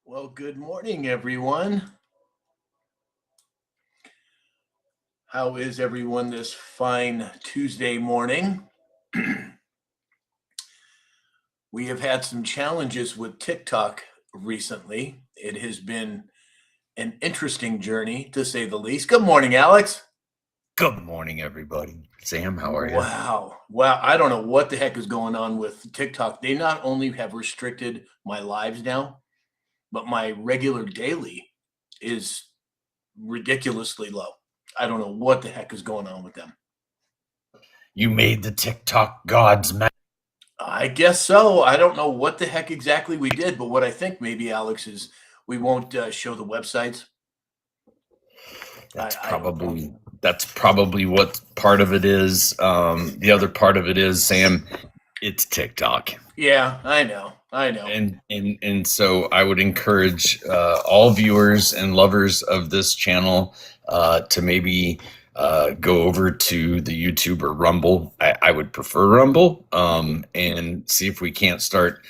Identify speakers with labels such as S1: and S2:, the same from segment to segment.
S1: Well, good morning, everyone. How is everyone this fine Tuesday morning? We have had some challenges with TikTok recently. It has been an interesting journey, to say the least. Good morning, Alex.
S2: Good morning, everybody. Sam, how are you?
S1: Wow. Wow. I don't know what the heck is going on with TikTok. They not only have restricted my lives now, but my regular daily is ridiculously low. I don't know what the heck is going on with them.
S2: You made the TikTok gods mad.
S1: I guess so. I don't know what the heck exactly we did, but what I think maybe, Alex, is we won't show the websites.
S2: That's
S1: I don't know.
S2: probably what part of it is. The other part of it is, Sam, it's TikTok.
S1: Yeah, I know.
S2: And so I would encourage all viewers and lovers of this channel to maybe go over to the YouTube or Rumble. I would prefer Rumble, and see if we can't start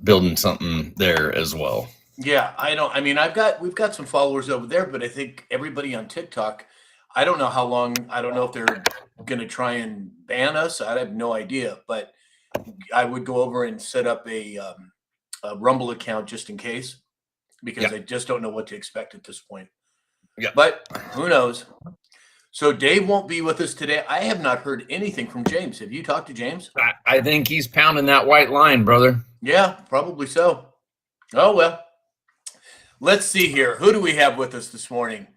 S2: building something there as well.
S1: Yeah, I don't. I mean, we've got some followers over there, but I think everybody on TikTok. I don't know how long. I don't know if they're going to try and ban us. I have no idea, but I would go over and set up a Rumble account just in case, because
S2: Yep.
S1: I just don't know what to expect at this point.
S2: Yep.
S1: But who knows? So Dave won't be with us today. I have not heard anything from James. Have you talked to James?
S2: I think he's pounding that white line, brother.
S1: Yeah, probably so. Oh, well. Let's see here. Who do we have with us this morning?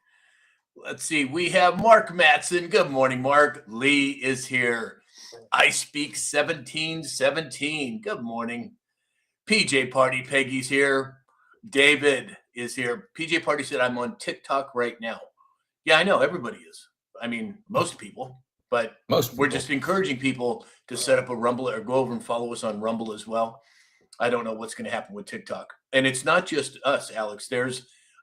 S1: Let's see. We have Mark Matson. Good morning, Mark. Lee is here. I speak 1717. Good morning. PJ Party Peggy's here. David is here. PJ Party said, I'm on TikTok right now. Yeah, I know. Everybody is. I mean, most people. But we're just encouraging people to set up a Rumble or go over and follow us on Rumble as well. I don't know what's going to happen with TikTok. And it's not just us, Alex.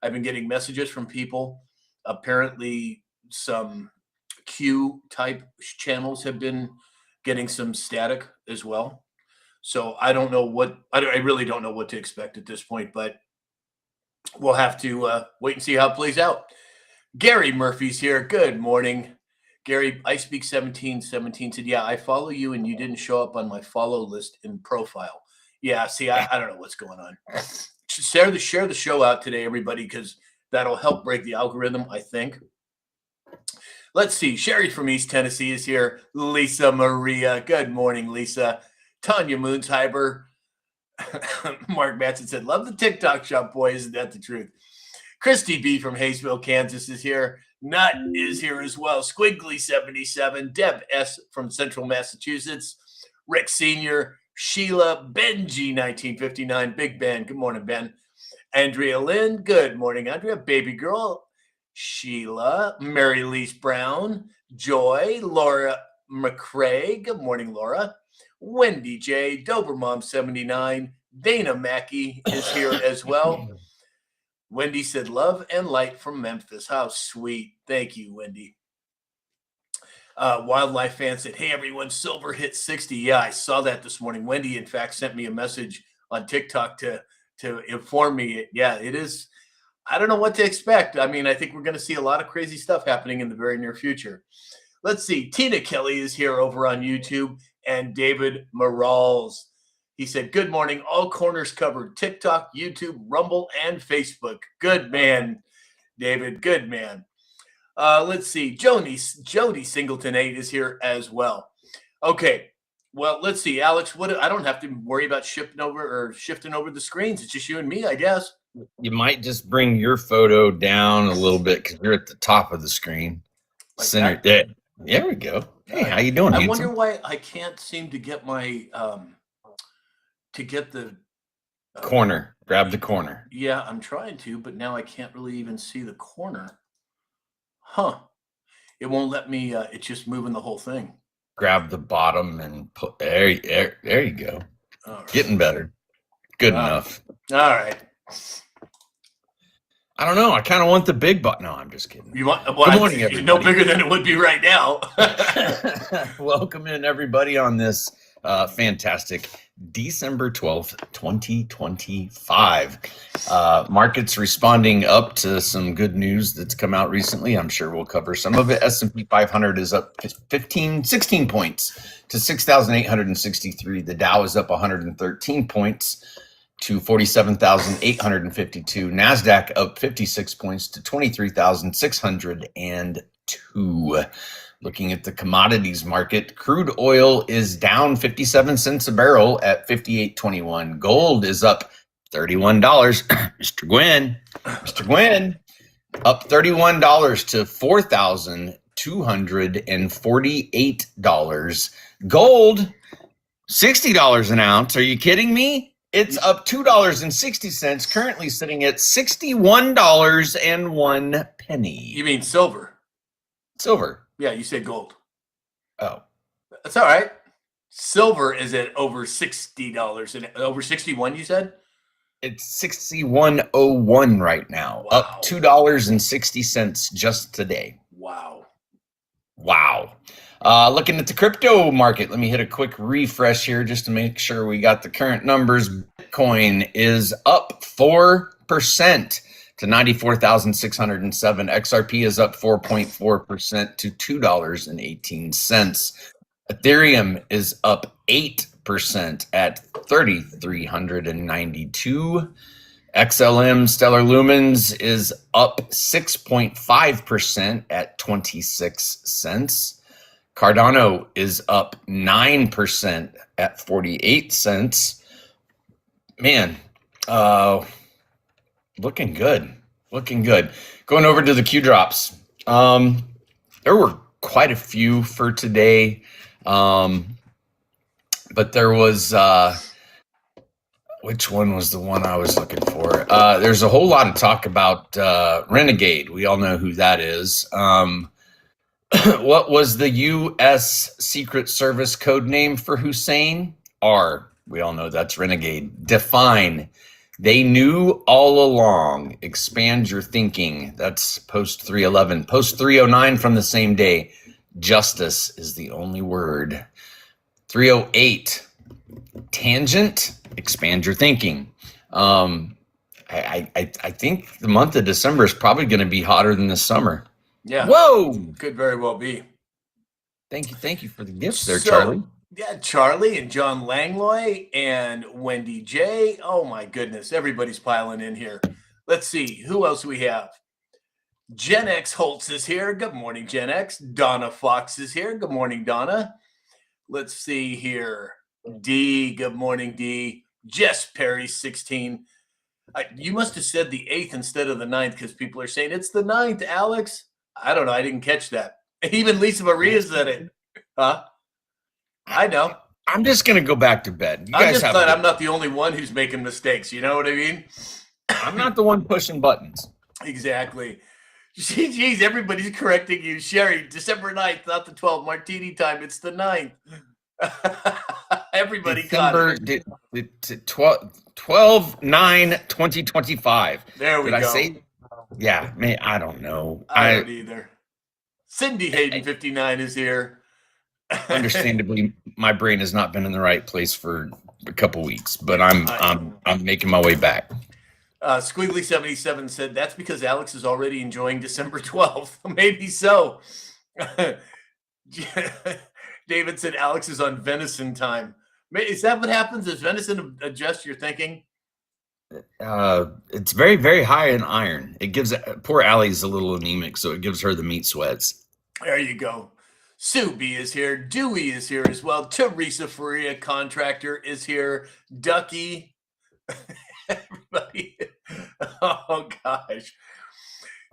S1: I've been getting messages from people. Apparently, some Q type channels have been getting some static as well. So I don't know I really don't know what to expect at this point, but we'll have to wait and see how it plays out. Gary Murphy's here. Good morning. Gary, I speak 1717 said, yeah, I follow you and you didn't show up on my follow list in profile. Yeah, see, I don't know what's going on. Share the show out today, everybody, because that'll help break the algorithm, I think. Let's see. Sherry from East Tennessee is here. Lisa Maria. Good morning, Lisa. Tanya Moonsheiber. Mark Matson said, love the TikTok shop, boy. Isn't that the truth? Christy B from Hayesville, Kansas is here. Nut is here as well. Squiggly77. Deb S from Central Massachusetts. Rick Sr. Sheila Benji 1959. Big Ben. Good morning, Ben. Andrea Lynn. Good morning, Andrea. Baby girl. Sheila. Mary Lise Brown. Joy. Laura McCrae. Good morning, Laura. Wendy J. Dobermom 79. Dana Mackey is here as well. Wendy said, love and light from Memphis. How sweet. Thank you, Wendy. Wildlife fan said, hey, everyone, silver hit 60. Yeah, I saw that this morning. Wendy, in fact, sent me a message on TikTok to inform me. Yeah, it is. I don't know what to expect. I mean, I think we're going to see a lot of crazy stuff happening in the very near future. Let's see. Tina Kelly is here over on YouTube, and David Morales. He said, good morning. All corners covered. TikTok, YouTube, Rumble, and Facebook. Good man, David. Good man. Let's see. Jody Singleton 8 is here as well. Okay. Well, let's see. Alex, I don't have to worry about shifting over the screens. It's just you and me, I guess.
S2: You might just bring your photo down a little bit because you're at the top of the screen.
S1: Like
S2: Center there. There we go. Hey, how you doing?
S1: I wonder why I can't seem to get my the
S2: corner. Grab the corner.
S1: Yeah, I'm trying to, but now I can't really even see the corner. Huh. It won't let me. It's just moving the whole thing.
S2: Grab the bottom and put there you go. Right. Getting better. Good enough.
S1: All right.
S2: I don't know. I kind of want the big button. No, I'm just kidding.
S1: You want? Well, good morning, everybody. No bigger than it would be right now.
S2: Welcome in, everybody, on this Fantastic. December 12th, 2025. Markets responding up to some good news that's come out recently. I'm sure we'll cover some of it. S&P 500 is up 16 points to 6,863. The Dow is up 113 points to 47,852. NASDAQ up 56 points to 23,602. Looking at the commodities market, crude oil is down 57 cents a barrel at 58.21. Gold is up $31. Mr. Gwynn, up $31 to $4,248. Gold, $60 an ounce. Are you kidding me? It's up $2.60, currently sitting at $61.01.
S1: You mean silver?
S2: Silver.
S1: Yeah, you said gold.
S2: Oh,
S1: That's all right. Silver is at over $60 and over 61, you said?
S2: it's 61.01 right now,
S1: Wow.
S2: up $2.60 just today.
S1: Wow.
S2: Wow. Looking at the crypto market, let me hit a quick refresh here just to make sure we got the current numbers. Bitcoin is up 4% to 94,607. XRP is up 4.4% to $2.18. Ethereum is up 8% at 3,392. XLM Stellar Lumens is up 6.5% at 26 cents. Cardano is up 9% at 48 cents. Man, looking good. Going over to the Q drops. There were quite a few for today. But there was, which one was the one I was looking for? There's a whole lot of talk about Renegade. We all know who that is. What was the U.S. Secret Service code name for Hussein? R. We all know that's Renegade. Define. They knew all along. Expand your thinking. That's post 311. Post 309 from the same day. Justice is the only word. 308. Tangent. Expand your thinking. I think the month of December is probably going to be hotter than the summer.
S1: Yeah.
S2: Whoa!
S1: Could very well be.
S2: Thank you for the gifts there,
S1: So,
S2: Charlie.
S1: Yeah, Charlie and John Langlois and Wendy J. Oh my goodness, everybody's piling in here. Let's see, who else we have? Gen X Holtz is here. Good morning, Gen X. Donna Fox is here. Good morning, Donna. Let's see here. D, good morning, D. Jess Perry, 16. You must have said the 8th instead of the 9th because people are saying it's the 9th, Alex. I don't know. I didn't catch that. Even Lisa Maria said it. Huh? I know.
S2: I'm just gonna go back to bed. You
S1: I'm
S2: guys
S1: just
S2: have.
S1: glad I'm not the only one who's making mistakes. You know what I mean?
S2: I'm not the one pushing buttons.
S1: Exactly. Geez, everybody's correcting you. Sherry, December 9th, not the 12th. Martini time. It's the 9th. Everybody
S2: December
S1: got it.
S2: 12/9/2025.
S1: There we
S2: Did
S1: go.
S2: I say? Yeah, man, I don't know.
S1: I don't either. Cindy Hayden 59 is here.
S2: Understandably, my brain has not been in the right place for a couple weeks, but I'm making my way back.
S1: Squiggly 77 said that's because Alex is already enjoying December 12th. Maybe so. David said Alex is on venison time. Is that what happens? Does venison adjust your thinking?
S2: It's very, very high in iron. It gives poor Allie's a little anemic, so it gives her the meat sweats.
S1: There you go. Sue B is here. Dewey is here as well. Teresa Faria, contractor, is here. Ducky. Everybody. Oh, gosh.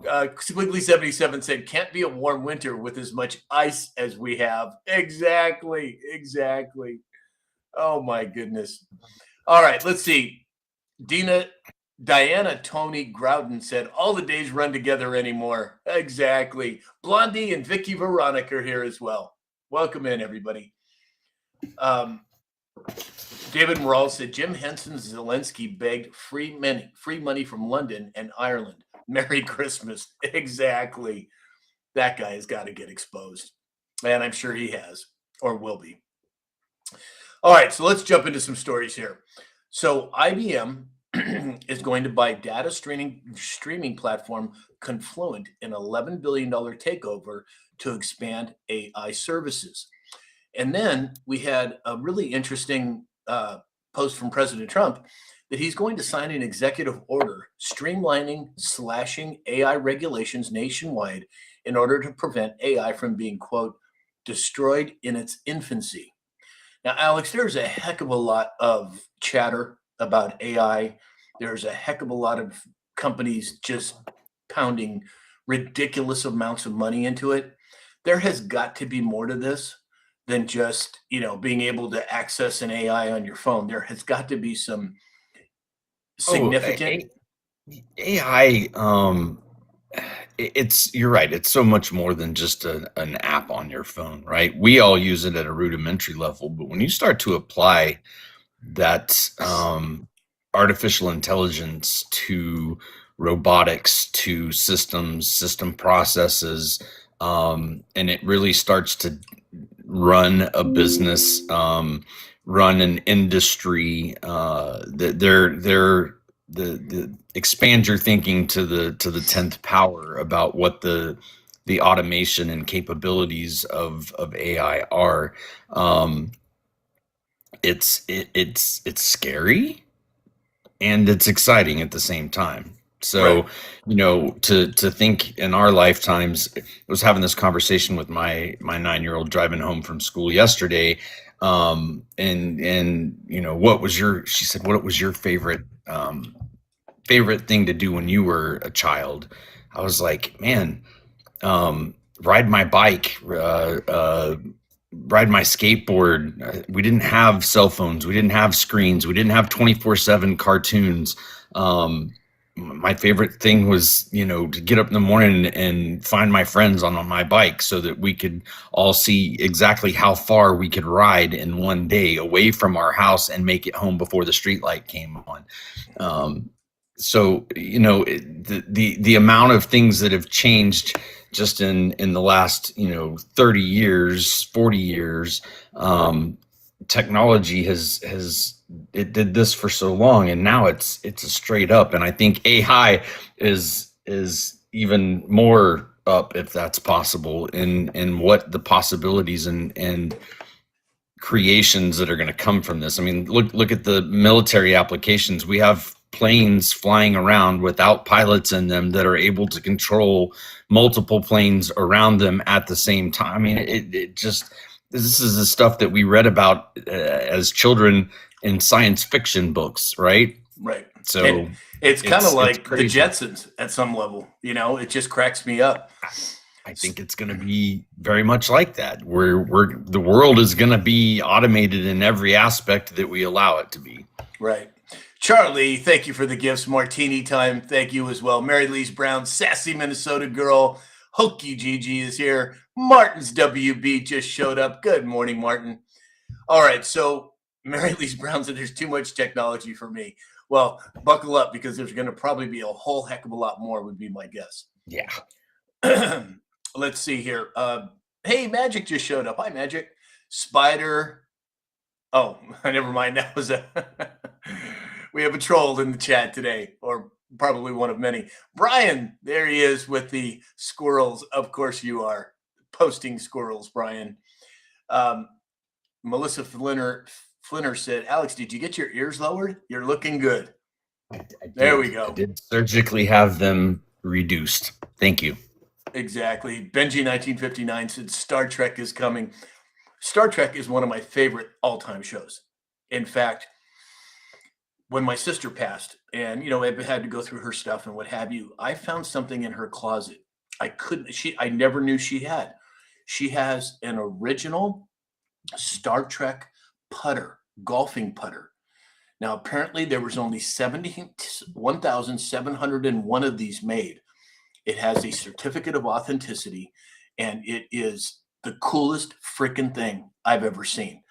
S1: Squiggly 77 said, can't be a warm winter with as much ice as we have. Exactly. Oh, my goodness. All right, let's see. Diana Tony Groudon said, all the days run together anymore. Exactly. Blondie and Vicky Veronica are here as well. Welcome in, everybody. David Morale said, Jim Henson Zelensky begged free money from London and Ireland. Merry Christmas. Exactly. That guy has got to get exposed. And I'm sure he has or will be. All right, so let's jump into some stories here. So IBM is going to buy data streaming platform Confluent in $11 billion takeover to expand AI services. And then we had a really interesting post from President Trump that he's going to sign an executive order streamlining, slashing AI regulations nationwide in order to prevent AI from being, quote, destroyed in its infancy. Now, Alex, there's a heck of a lot of chatter about AI. There's a heck of a lot of companies just pounding ridiculous amounts of money into it. There has got to be more to this than just, being able to access an AI on your phone. There has got to be some significant.
S2: AI, you're right. It's so much more than just an app on your phone, right? We all use it at a rudimentary level, but when you start to apply that artificial intelligence to robotics, to system processes, and it really starts to run a business, run an industry, the expand your thinking to the 10th power about what the automation and capabilities of AI are. It's scary and it's exciting at the same time. So,
S1: Right.
S2: To think in our lifetimes, I was having this conversation with my 9-year-old driving home from school yesterday. And she said, what was your favorite thing to do when you were a child? I was like, man, ride my bike, ride my skateboard. We didn't have cell phones. We didn't have screens. We didn't have 24/7 cartoons. My favorite thing was, to get up in the morning and find my friends on my bike so that we could all see exactly how far we could ride in one day away from our house and make it home before the street light came on. So, the amount of things that have changed just in the last, 30 years, 40 years, technology it did this for so long, and now it's a straight up. And I think AI is even more up, if that's possible, in what the possibilities and creations that are going to come from this. I mean, look at the military applications. We have planes flying around without pilots in them that are able to control multiple planes around them at the same time. I mean, this is the stuff that we read about as children in science fiction books, right?
S1: Right.
S2: So
S1: And it's kind of like the
S2: crazy.
S1: Jetsons at some level. It just cracks me up.
S2: I think it's going to be very much like that, where the world is going to be automated in every aspect that we allow it to be.
S1: Right. Charlie, thank you for the gifts. Martini time. Thank you as well. Mary Louise Brown, sassy Minnesota girl. Hokey Gigi is here. Martin's WB just showed up. Good morning, Martin. All right. So Mary Louise Brown said there's too much technology for me. Well, buckle up, because there's going to probably be a whole heck of a lot more, would be my guess.
S2: Yeah.
S1: Let's see here. Hey, Magic just showed up. Hi, Magic. Spider. Oh, never mind. That was we have a troll in the chat today, or probably one of many. Brian, there he is with the squirrels. Of course you are posting squirrels, Brian. Melissa Flinner said, Alex, did you get your ears lowered? You're looking good. There we go.
S2: I did surgically have them reduced. Thank you.
S1: Exactly. Benji 1959 said Star Trek is coming. Star Trek is one of my favorite all-time shows. In fact, when my sister passed, and I had to go through her stuff and what have you, I found something in her closet. I never knew she had. She has an original Star Trek putter, golfing putter. Now, apparently there was only 1,701 of these made. It has a certificate of authenticity, and it is the coolest freaking thing I've ever seen.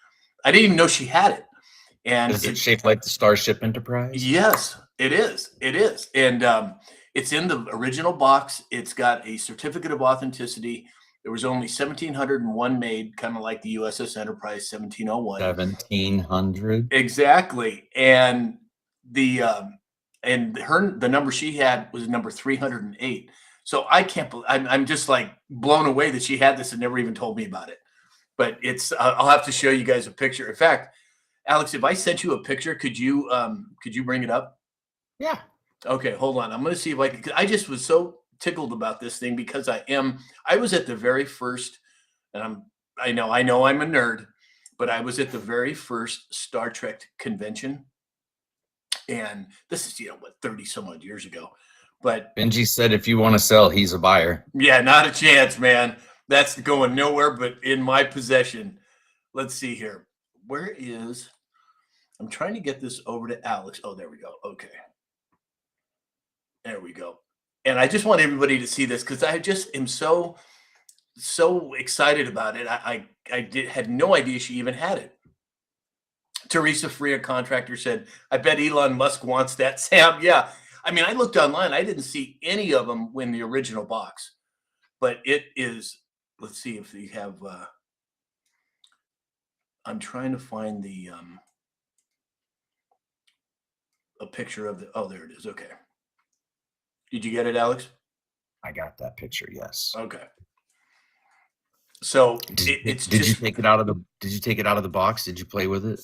S1: I didn't even know she had it. And
S2: is it shaped like the Starship Enterprise?
S1: Yes, it is. It is. And it's in the original box. It's got a certificate of authenticity. There was only 1,701 made, kind of like the USS Enterprise 1701.
S2: 1,700.
S1: Exactly. And the number she had was number 308. So I can't believe, I'm just like blown away that she had this and never even told me about it. But it's I'll have to show you guys a picture. In fact, Alex, if I sent you a picture, could you bring it up?
S2: Yeah.
S1: Okay, hold on. I'm going to see if I can. I just was so tickled about this thing because I was at the very first, and I know I'm a nerd, but I was at the very first Star Trek convention. And this is, 30 some odd years ago. But
S2: Benji said if you want to sell, he's a buyer.
S1: Yeah, not a chance, man. That's going nowhere but in my possession. Let's see here. I'm trying to get this over to Alex. Oh, there we go. Okay. There we go. And I just want everybody to see this because I just am so excited about it. I had no idea she even had it. Teresa Freya, contractor, said, I bet Elon Musk wants that, Sam. Yeah. I mean, I looked online. I didn't see any of them in the original box. But it is, let's see if they have, I'm trying to find a picture of oh, there it is. Okay. Did you get it, Alex?
S2: I got that picture. Yes.
S1: Okay. So
S2: did you take it out of the box? Did you play with it?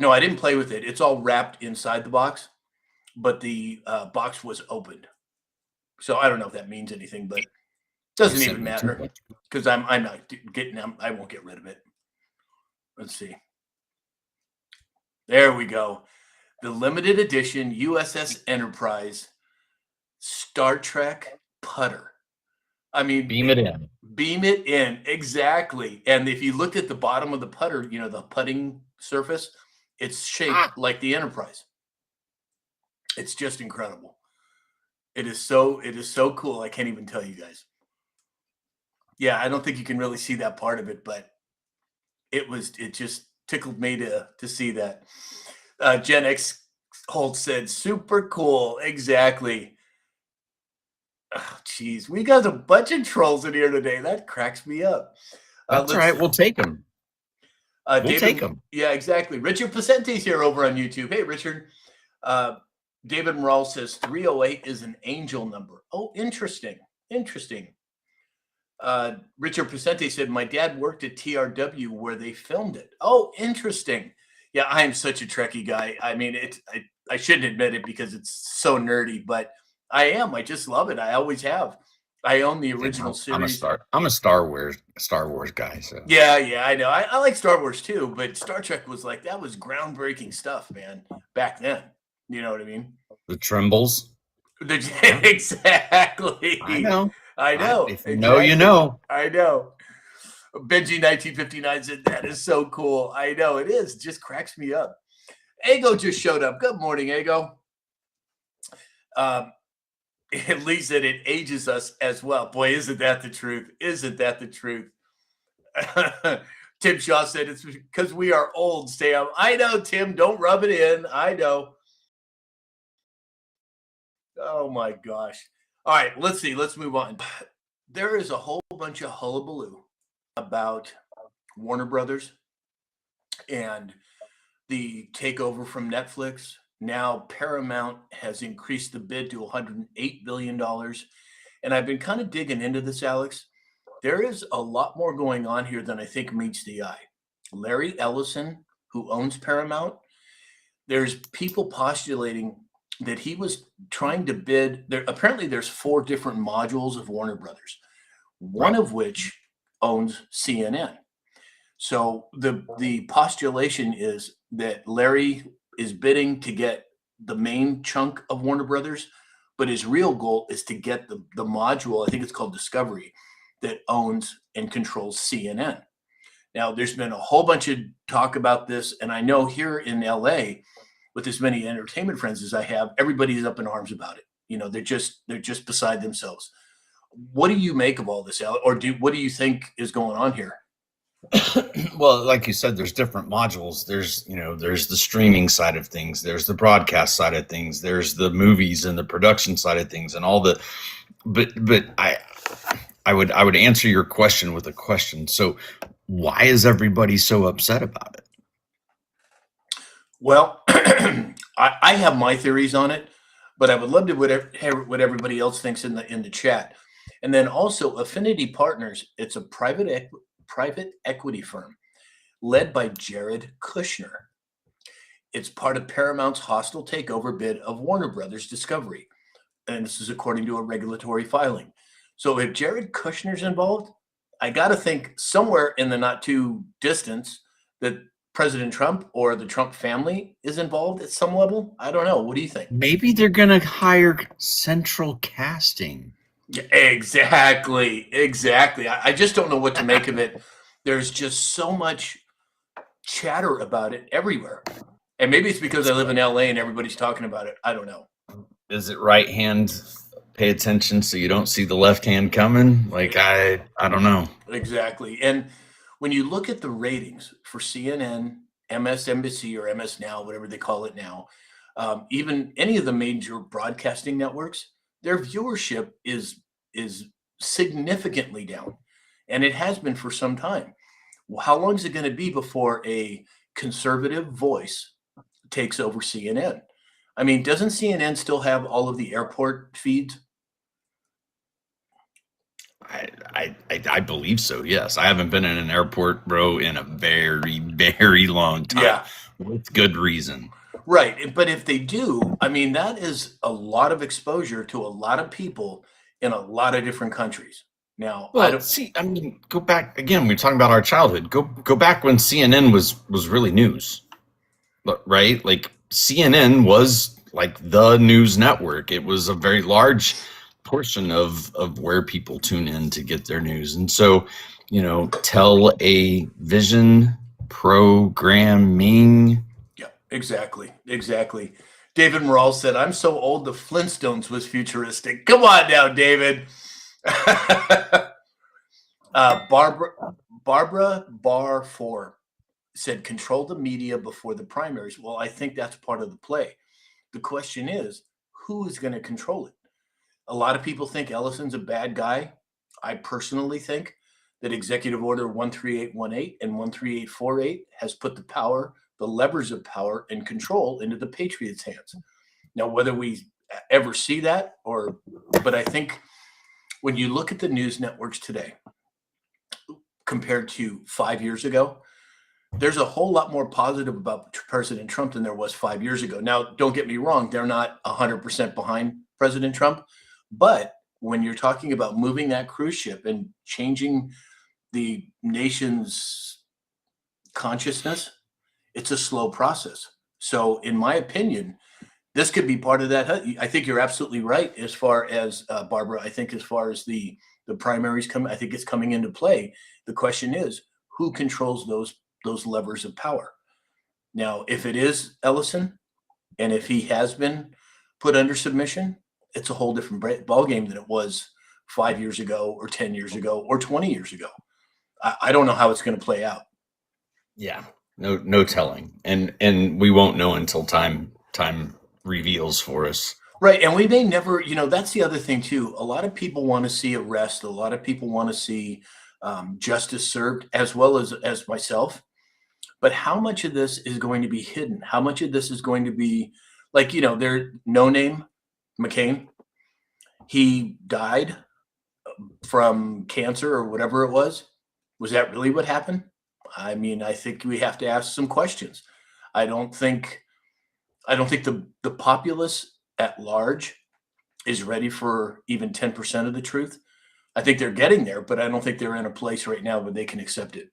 S1: No, I didn't play with it. It's all wrapped inside the box, but the box was opened. So I don't know if that means anything, but it doesn't even matter because I'm not getting them. I won't get rid of it. Let's see. There we go. The limited edition USS Enterprise Star Trek putter. I mean,
S2: beam it in.
S1: Beam it in. Exactly. And if you look at the bottom of the putter, the putting surface, it's shaped like the Enterprise. It's just incredible. It is so cool. I can't even tell you guys. Yeah, I don't think you can really see that part of it, but it just tickled me to see that. Gen X Holt said, super cool. Exactly. Oh, geez, we got a bunch of trolls in here today. That cracks me up.
S2: That's all right. We'll take them. We'll take them.
S1: Yeah, exactly. Richard Pacente's here over on YouTube. Hey, Richard. David Morale says 308 is an angel number. Oh, interesting. Interesting. Richard Pacente said, my dad worked at TRW where they filmed it. Oh, interesting. Yeah, I am such a Trekkie guy. I mean, I shouldn't admit it because it's so nerdy, but I am. I just love it. I always have. I own the original series.
S2: I'm a Star Wars guy. So
S1: yeah, I know. I like Star Wars too, but Star Trek was that was groundbreaking stuff, man. Back then, you know what I mean?
S2: The Trembles.
S1: Exactly.
S2: I know.
S1: If
S2: you know, you know.
S1: I know. Benji 1959 said that is so cool. I know it is. It just cracks me up. Ego just showed up. Good morning, Ego. At least that it ages us as well. Boy, isn't that the truth? Isn't that the truth? Tim Shaw said it's because we are old, Sam. I know, Tim. Don't rub it in. I know. Oh, my gosh. All right, let's see. Let's move on. There is a whole bunch of hullabaloo about Warner Brothers and the takeover from Netflix. Now Paramount has increased the bid to $108 billion. And I've been kind of digging into this, Alex. There is a lot more going on here than I think meets the eye. Larry Ellison, who owns Paramount, there's people postulating that he was trying to bid. Apparently, there's 4 different modules of Warner Brothers, one of which owns CNN. So the postulation is that Larry is bidding to get the main chunk of Warner Brothers, but his real goal is to get the module, I think it's called Discovery, that owns and controls CNN. Now, there's been a whole bunch of talk about this, and I know here in LA, with as many entertainment friends as I have, everybody's up in arms about it. They're just beside themselves. What do you make of all this, Alex? Or what do you think is going on here?
S2: Well, like you said, there's different modules. There's the streaming side of things. There's the broadcast side of things. There's the movies and the production side of things and all the, but I would answer your question with a question. So why is everybody so upset about it?
S1: Well, I have my theories on it, but I would love to hear what everybody else thinks in the chat. And then also Affinity Partners, it's a private equity firm led by Jared Kushner. It's part of Paramount's hostile takeover bid of Warner Brothers Discovery. And this is according to a regulatory filing. So if Jared Kushner's involved, I got to think somewhere in the not too distance that President Trump or the Trump family is involved at some level. I don't know. What do you think?
S2: Maybe they're going to hire central casting.
S1: Yeah, exactly. I just don't know what to make of it. There's just so much chatter about it everywhere. And maybe it's because I live in LA and everybody's talking about it. I don't know.
S2: Is it right hand? Pay attention so you don't see the left hand coming. Like, I don't know.
S1: Exactly. And when you look at the ratings for CNN, MSNBC, or MS Now, whatever they call it now, even any of the major broadcasting networks, their viewership is significantly down, and it has been for some time. Well, how long is it going to be before a conservative voice takes over CNN? I mean, doesn't CNN still have all of the airport feeds?
S2: I believe so. Yes, I haven't been in an airport, bro, in a very, very long time.
S1: Yeah,
S2: with good reason.
S1: Right. But if they do, I mean, that is a lot of exposure to a lot of people in a lot of different countries. Now,
S2: well, I mean, go back again. We're talking about our childhood. Go back when CNN was really news, right? Like CNN was like the news network. It was a very large portion of where people tune in to get their news. And so, television programming.
S1: Yeah, exactly. David Morale said, "I'm so old the Flintstones was futuristic." Come on now, David. Barbara Bar 4 said, "Control the media before the primaries." Well, I think that's part of the play. The question is, who is going to control it? A lot of people think Ellison's a bad guy. I personally think that Executive Order 13818 and 13848 has put the levers of power and control into the Patriots' hands. Now, whether we ever see that but I think when you look at the news networks today compared to 5 years ago, there's a whole lot more positive about President Trump than there was 5 years ago. Now, don't get me wrong. They're not 100% behind President Trump. But when you're talking about moving that cruise ship and changing the nation's consciousness, it's a slow process. So in my opinion, this could be part of that. I think you're absolutely right as far as, Barbara, I think as far as the primaries come, I think it's coming into play. The question is, who controls those levers of power? Now, if it is Ellison, and if he has been put under submission, it's a whole different ballgame than it was 5 years ago or 10 years ago or 20 years ago. I don't know how it's going to play out.
S2: Yeah, no telling. And we won't know until time reveals for us.
S1: Right. And we may never, that's the other thing too. A lot of people want to see arrest. A lot of people want to see justice served, as well as myself. But how much of this is going to be hidden? How much of this is going to be like, their No Name McCain, he died from cancer or whatever it was. Was that really what happened? I mean, I think we have to ask some questions. I don't think the populace at large is ready for even 10% of the truth. I think they're getting there, but I don't think they're in a place right now where they can accept it.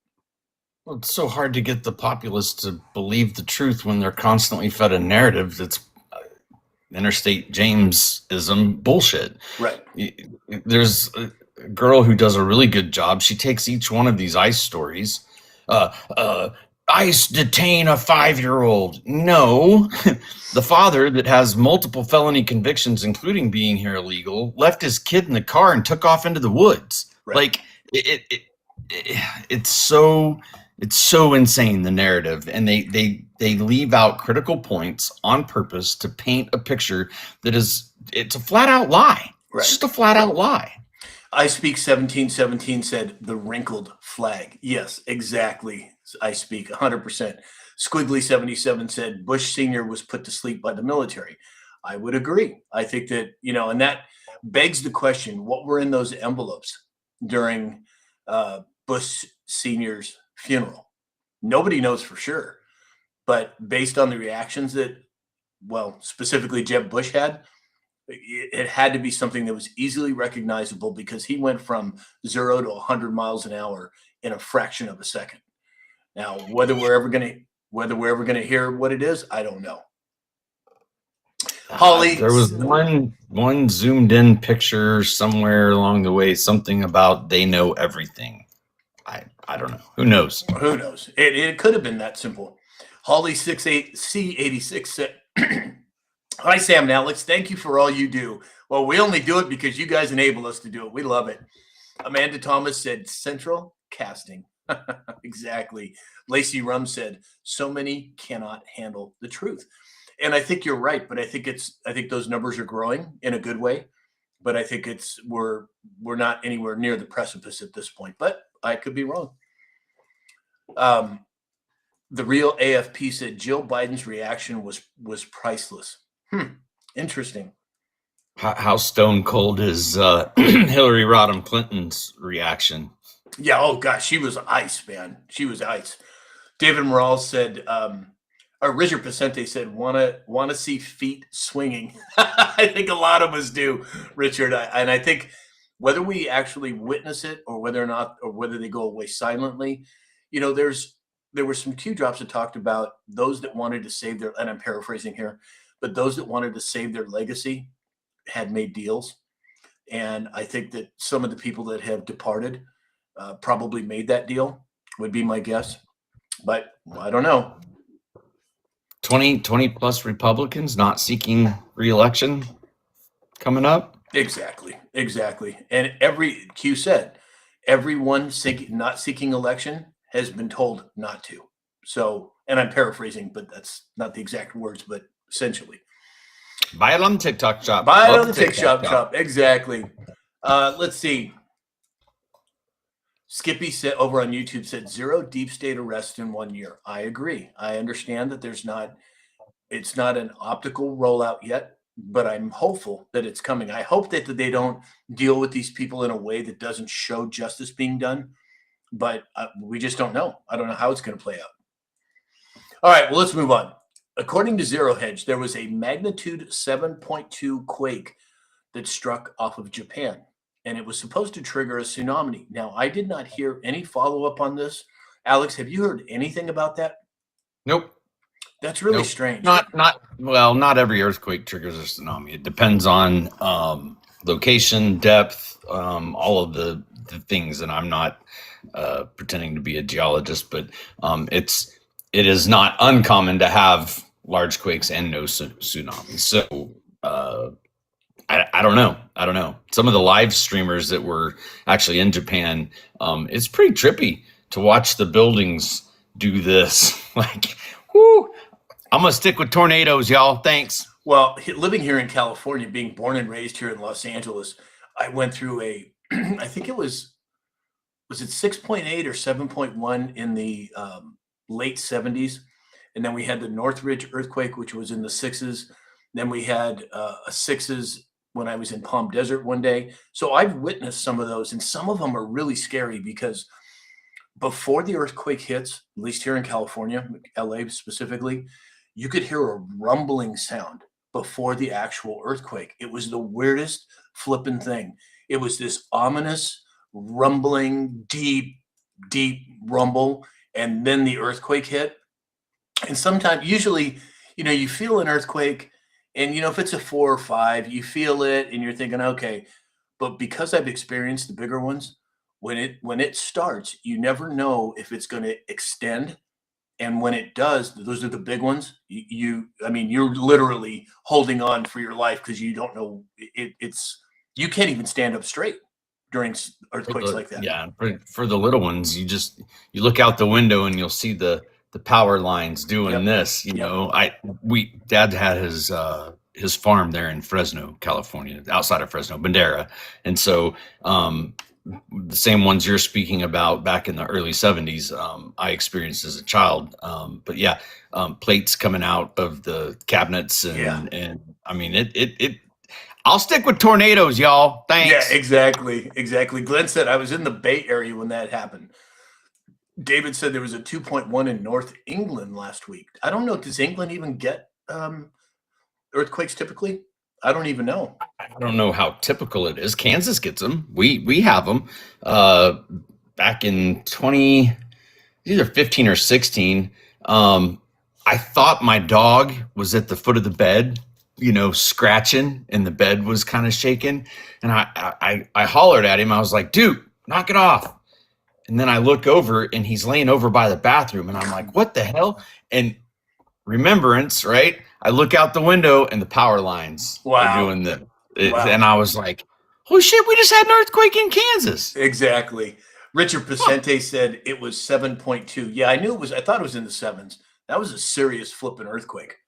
S2: Well, it's so hard to get the populace to believe the truth when they're constantly fed a narrative that's interstate Jamesism bullshit.
S1: Right.
S2: There's a girl who does a really good job. She takes each one of these ICE stories. ICE detain a 5-year-old. No, the father that has multiple felony convictions, including being here illegal, left his kid in the car and took off into the woods. Right. Like it's so insane, the narrative, and they leave out critical points on purpose to paint a picture that it's a flat out lie. Right. It's just a flat out lie.
S1: I Speak 1717 said the wrinkled flag. Yes, exactly. I Speak 100%. Squiggly 77 said Bush Sr. was put to sleep by the military. I would agree. I think that, and that begs the question, what were in those envelopes during Bush Sr.'s funeral? Nobody knows for sure. But based on the reactions that, specifically Jeb Bush had, it had to be something that was easily recognizable because he went from 0 to 100 miles an hour in a fraction of a second. Now, whether we're ever going to hear what it is, I don't know. Holly,
S2: there was one zoomed in picture somewhere along the way, something about they know everything. I don't know. Who knows?
S1: Who knows? It could have been that simple. Holly 68C86 said, "Hi, Sam and Alex. Thank you for all you do. Well, we only do it because you guys enable us to do it. We love it." Amanda Thomas said, "Central casting." Exactly. Lacey Rum said, "So many cannot handle the truth." And I think you're right, but I think those numbers are growing in a good way. But I think we're not anywhere near the precipice at this point. But I could be wrong. The real AFP said Jill Biden's reaction was priceless. Interesting.
S2: How stone cold is Hillary Rodham Clinton's reaction?
S1: Yeah. Oh gosh, she was ice, man. She was ice. David Morales said, or Richard Pacente said, want to see feet swinging. I think a lot of us do, Richard. And I think whether we actually witness it or whether they go away silently, there were some Q drops that talked about those that wanted to save their, and I'm paraphrasing here, but those that wanted to save their legacy had made deals. And I think that some of the people that have departed probably made that deal, would be my guess. But I don't know.
S2: 20 plus Republicans not seeking re-election coming up.
S1: Exactly. And Q said, everyone not seeking election has been told not to. So, and I'm paraphrasing, but that's not the exact words, but essentially.
S2: Buy it on the TikTok shop.
S1: Buy it on the TikTok shop. Exactly. Let's see. Skippy said over on YouTube said 0 deep state arrests in 1 year. I agree. I understand that it's not an optical rollout yet, but I'm hopeful that it's coming. I hope that they don't deal with these people in a way that doesn't show justice being done, but we just don't know. I don't know how it's going to play out. All right, well, let's move on. According to Zero Hedge, there was a magnitude 7.2 quake that struck off of Japan, and it was supposed to trigger a tsunami. Now, I did not hear any follow-up on this. Alex, have you heard anything about that?
S2: Nope.
S1: That's really strange.
S2: Not every earthquake triggers a tsunami. It depends on location, depth, all of the things. And I'm not pretending to be a geologist, but it is not uncommon to have large quakes and no tsunamis. So I don't know. Some of the live streamers that were actually in Japan, it's pretty trippy to watch the buildings do this. Like, whoo. I'm going to stick with tornadoes, y'all. Thanks.
S1: Well, living here in California, being born and raised here in Los Angeles, I went through I think it was it 6.8 or 7.1 in the late 70s. And then we had the Northridge earthquake, which was in the 6s. Then we had a 6s when I was in Palm Desert one day. So I've witnessed some of those, and some of them are really scary because before the earthquake hits, at least here in California, LA specifically, you could hear a rumbling sound before the actual earthquake. It was the weirdest flipping thing. It was this ominous, rumbling, deep rumble, and then the earthquake hit. And sometimes, usually, you feel an earthquake, and if it's a 4 or 5, you feel it, and you're thinking, okay. But because I've experienced the bigger ones, when it starts, you never know if it's going to extend. And when it does, those are the big ones. You're literally holding on for your life because you don't know you can't even stand up straight during earthquakes like that.
S2: Yeah, for the little ones, you look out the window and you'll see the power lines doing this. Dad had his his farm there in Fresno, California, outside of Fresno, Bandera. And so the same ones you're speaking about back in the early 70s, I experienced as a child. But yeah, plates coming out of the cabinets and I mean, it I'll stick with tornadoes, y'all. Thanks.
S1: Yeah, exactly. Glenn said I was in the Bay Area when that happened. David said there was a 2.1 in North England last week. I don't know. Does England even get earthquakes typically? I don't even know.
S2: I don't know how typical it is. Kansas gets them. We have them. Back in either 15 or 16. I thought my dog was at the foot of the bed, scratching, and the bed was kind of shaking. And I hollered at him. I was like, dude, knock it off. And then I look over and he's laying over by the bathroom. And I'm like, what the hell? And remembrance, right? I look out the window and the power lines are doing that. Wow. And I was like, oh shit, we just had an earthquake in Kansas.
S1: Exactly. Richard Pacente said it was 7.2. Yeah, I thought it was in the sevens. That was a serious flipping earthquake.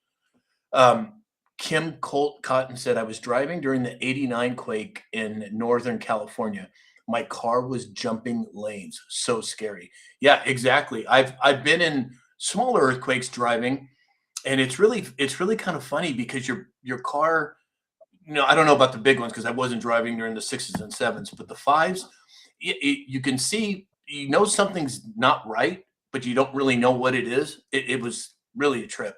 S1: Kim Colt Cotton said, I was driving during the 89 quake in Northern California. My car was jumping lanes. So scary. Yeah, exactly. I've been in smaller earthquakes driving, and it's really kind of funny because your car, I don't know about the big ones because I wasn't driving during the 6s and 7s, but the 5s, you can see, something's not right, but you don't really know what it is. It was really a trip.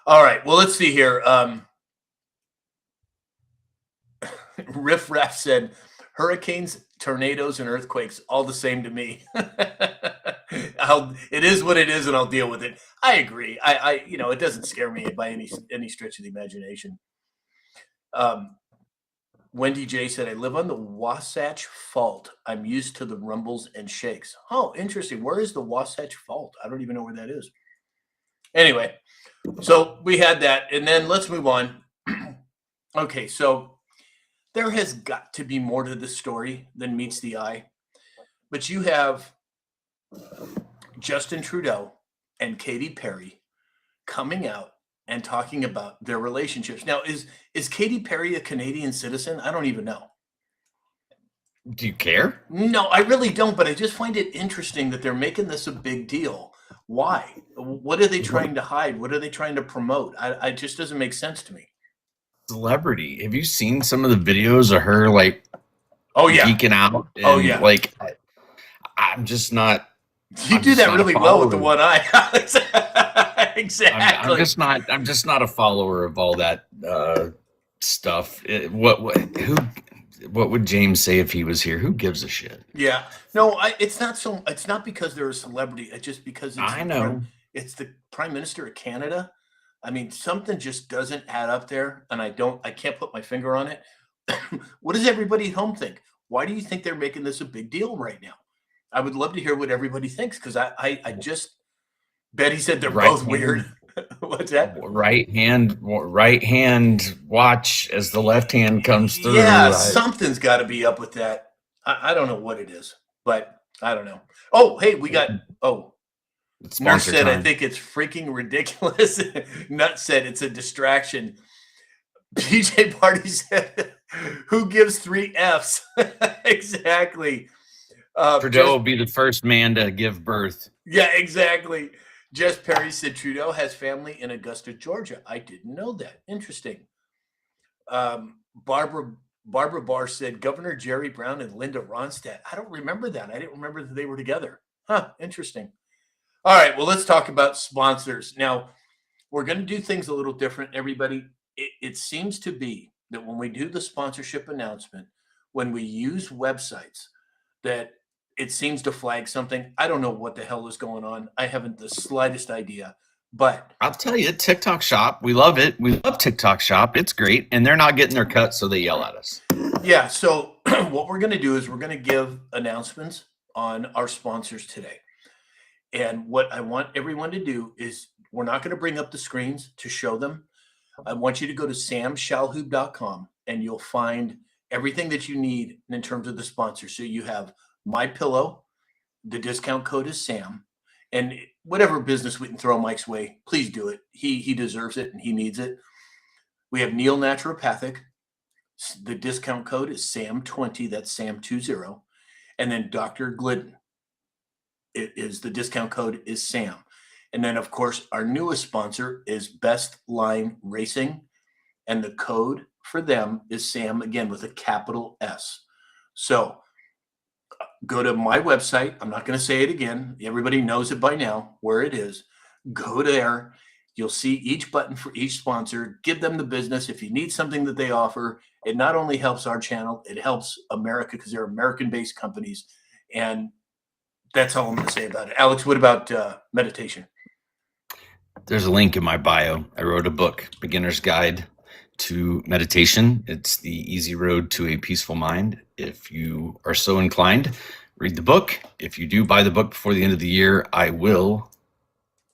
S1: All right, well, let's see here. Riff Raff said, hurricanes, tornadoes, and earthquakes, all the same to me. It is what it is, and I'll deal with it. I agree. It doesn't scare me by any stretch of the imagination. Wendy J said, I live on the Wasatch Fault. I'm used to the rumbles and shakes. Oh, interesting. Where is the Wasatch Fault? I don't even know where that is. Anyway, so we had that, and then let's move on. Okay, so there has got to be more to this story than meets the eye. But you have Justin Trudeau and Katy Perry coming out and talking about their relationships. Now, is Katy Perry a Canadian citizen? I don't even know.
S2: Do you care?
S1: No, I really don't, but I just find it interesting that they're making this a big deal. Why? What are they trying to hide? What are they trying to promote? It just doesn't make sense to me.
S2: Celebrity. Have you seen some of the videos of her geeking out? And, I'm just not.
S1: You do that really well with the one eye. Exactly.
S2: I'm just not a follower of all that stuff. What would James say if he was here? Who gives a shit?
S1: Yeah. No, it's not because they're a celebrity. It's just because it's the Prime Minister of Canada. I mean, something just doesn't add up there, and I can't put my finger on it. What does everybody at home think? Why do you think they're making this a big deal right now? I would love to hear what everybody thinks, because I just Betty said they're both weird. What's that?
S2: Right hand watch as the left hand comes through.
S1: Yeah, something's got to be up with that. I don't know what it is, but I don't know. Oh, hey, we got Nurse said, time. I think it's freaking ridiculous. Nut said it's a distraction. PJ Party said, who gives 3 Fs? Exactly.
S2: Trudeau will be the first man to give birth.
S1: Yeah, exactly. Jess Perry said Trudeau has family in Augusta, Georgia. I didn't know that. Interesting. Barbara Barr said Governor Jerry Brown and Linda Ronstadt. I don't remember that. I didn't remember that they were together. Huh, interesting. All right, well, let's talk about sponsors. Now, we're going to do things a little different, everybody. It seems to be that when we do the sponsorship announcement, when we use websites, that it seems to flag something. I don't know what the hell is going on. I haven't the slightest idea. But
S2: I'll tell you, TikTok Shop, we love it. We love TikTok Shop. It's great. And they're not getting their cut, so they yell at us.
S1: Yeah, so what we're going to do is we're going to give announcements on our sponsors today. And what I want everyone to do is we're not going to bring up the screens to show them. I want you to go to samshalhoub.com and you'll find everything that you need in terms of the sponsor. So you have MyPillow, the discount code is Sam. And whatever business we can throw Mike's way, please do it. He deserves it and he needs it. We have Neil Naturopathic. The discount code is SAM20. That's SAM20. And then Dr. Glidden. It is the discount code is SAM. And then, of course, our newest sponsor is Best Line Racing. And the code for them is SAM, again, with a capital S. So go to my website. I'm not going to say it again. Everybody knows it by now, where it is. Go there. You'll see each button for each sponsor. Give them the business. If you need something that they offer, it not only helps our channel, it helps America because they're American-based companies. And that's all I'm going to say about it. Alex, what about meditation?
S2: There's a link in my bio. I wrote a book, Beginner's Guide to Meditation. It's the easy road to a peaceful mind. If you are so inclined, read the book. If you do buy the book before the end of the year, I will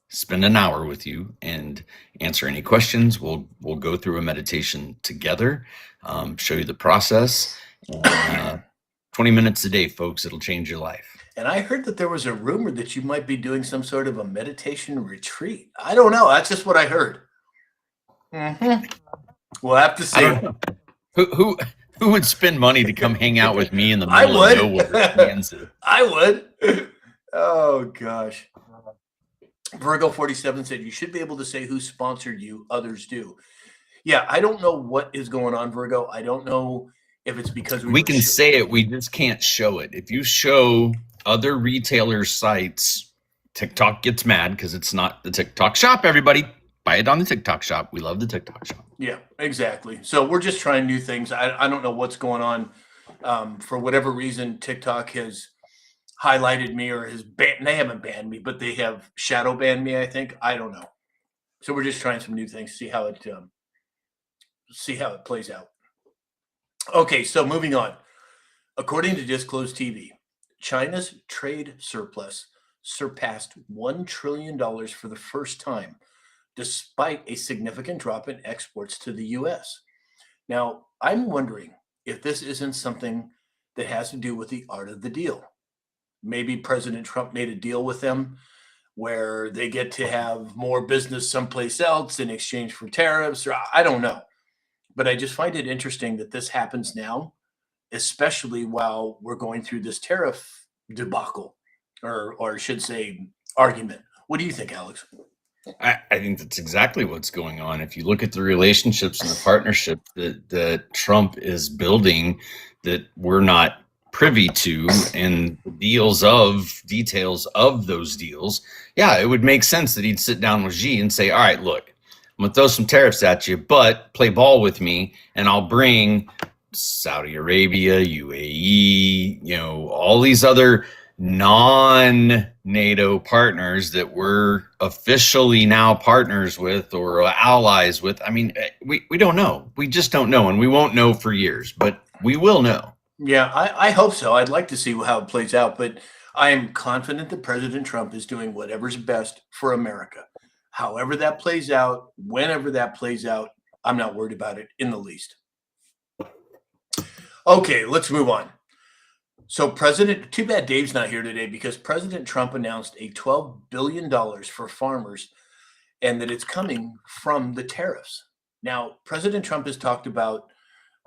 S2: spend an hour with you and answer any questions. We'll go through a meditation together, show you the process. 20 minutes a day, folks. It'll change your life.
S1: And I heard that there was a rumor that you might be doing some sort of a meditation retreat. I don't know. That's just what I heard. Mm-hmm. We'll have to see.
S2: Who would spend money to come hang out with me in the middle of nowhere, Kansas?
S1: I would. Oh, gosh. Virgo 47 said, you should be able to say who sponsored you. Others do. Yeah, I don't know what is going on, Virgo. I don't know if it's because
S2: we can say it. We just can't show it. If you show other retailers' sites, TikTok gets mad because it's not the TikTok shop, everybody. Buy it on the TikTok shop. We love the TikTok shop.
S1: Yeah, exactly. So we're just trying new things. I don't know what's going on. For whatever reason, TikTok has highlighted me or has banned. They haven't banned me, but they have shadow banned me, I think. I don't know. So we're just trying some new things, see how it plays out. Okay, so moving on. According to Disclosed TV, China's trade surplus surpassed $1 trillion for the first time, despite a significant drop in exports to the U.S. Now, I'm wondering if this isn't something that has to do with the art of the deal. Maybe President Trump made a deal with them where they get to have more business someplace else in exchange for tariffs, or I don't know. But I just find it interesting that this happens now, especially while we're going through this tariff debacle, or I should say argument. What do you think, Alex?
S2: I think that's exactly what's going on. If you look at the relationships and the partnership that Trump is building that we're not privy to and details of those deals, yeah, it would make sense that he'd sit down with Xi and say, all right, look, I'm gonna throw some tariffs at you, but play ball with me and I'll bring Saudi Arabia, UAE, all these other non-NATO partners that we're officially now partners with or allies with. I mean, we don't know. We just don't know, and we won't know for years, but we will know.
S1: Yeah, I hope so. I'd like to see how it plays out, but I am confident that President Trump is doing whatever's best for America. However that plays out, whenever that plays out, I'm not worried about it in the least. Okay, let's move on. So too bad Dave's not here today because President Trump announced a $12 billion for farmers and that it's coming from the tariffs. Now, President Trump has talked about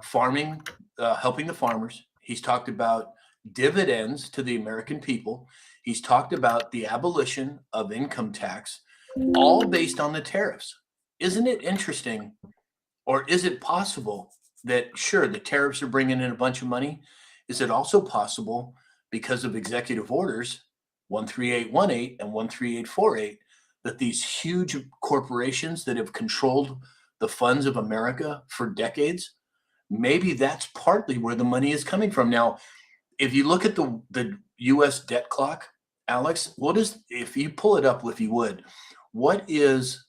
S1: farming, helping the farmers. He's talked about dividends to the American people. He's talked about the abolition of income tax, all based on the tariffs. Isn't it interesting, or is it possible that, sure, the tariffs are bringing in a bunch of money? Is it also possible because of executive orders 13818 and 13848 that these huge corporations that have controlled the funds of America for decades, maybe that's partly where the money is coming from? Now, if you look at the U.S. debt clock, Alex, if you pull it up, if you would, what is